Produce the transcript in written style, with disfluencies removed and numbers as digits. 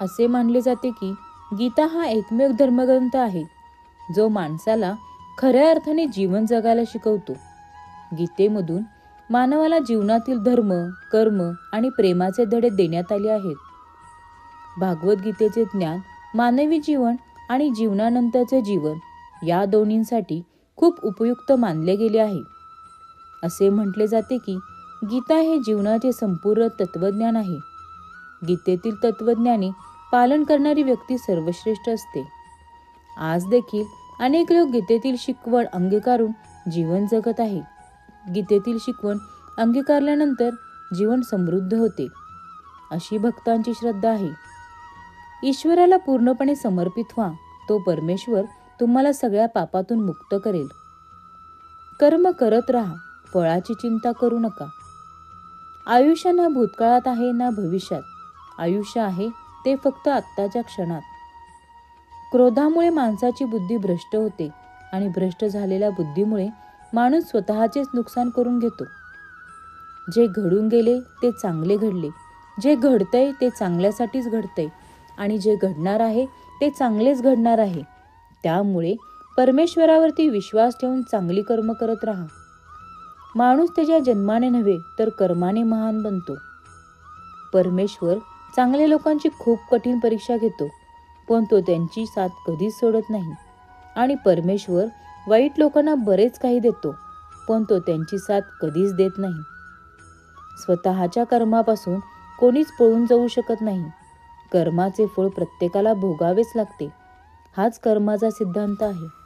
असे मानले जाते की गीता हा एकमेव धर्मग्रंथ आहे जो माणसाला खऱ्या अर्थाने जीवन जगायला शिकवतो. गीतेमधून मानवाला जीवनातील धर्म, कर्म आणि प्रेमाचे धडे देण्यात आले आहेत. भागवत गीतेचे ज्ञान मानवी जीवन आणि जीवनानंतरचे जीवन या दोन्हींसाठी खूप उपयुक्त मानले गेले आहे. असे म्हटले जाते की गीता हे जीवनाचे संपूर्ण तत्वज्ञान आहे. गीतेतील तत्वज्ञाने पालन करणारी व्यक्ती सर्वश्रेष्ठ असते. आज देखील अनेक लोक गीतेतील शिकवण अंगीकारून जीवन जगत आहे. गीतेतील शिकवण अंगीकारल्यानंतर जीवन समृद्ध होते, अशी भक्तांची श्रद्धा आहे. ईश्वराला पूर्णपणे समर्पित व्हा, तो परमेश्वर तुम्हाला सगळ्या पापातून मुक्त करेल. कर्म करत राहा, फळाची चिंता करू नका. आयुष्य ना भूतकाळात आहे ना भविष्यात. आयुष्य आहे ते फक्त आत्ताच्या क्षणात. क्रोधामुळे माणसाची बुद्धी भ्रष्ट होते आणि भ्रष्ट झालेल्या बुद्धीमुळे माणूस स्वतःचेच नुकसान करून घेतो. जे घडून गेले ते चांगले घडले. जे घडतंय ते चांगल्यासाठीच घडतंय आणि जे घडणार आहे ते चांगलेच घडणार आहे. त्यामुळे परमेश्वरावरती विश्वास ठेवून चांगली कर्म करत राहा. माणूस त्याच्या जन्माने नव्हे तर कर्माने महान बनतो. परमेश्वर चांगल्या लोकांची खूप कठीण परीक्षा घेतो, पण तो त्यांची साथ कधीच सोडत नाही. आणि परमेश्वर वाईट लोकांना बरेच काही देतो, पण तो त्यांची साथ कधीच देत नाही. स्वतःच्या कर्मापासून कोणीच पळून जाऊ शकत नाही. कर्माचे फळ प्रत्येकाला भोगावेच लागते. हाच कर्माचा सिद्धांत आहे.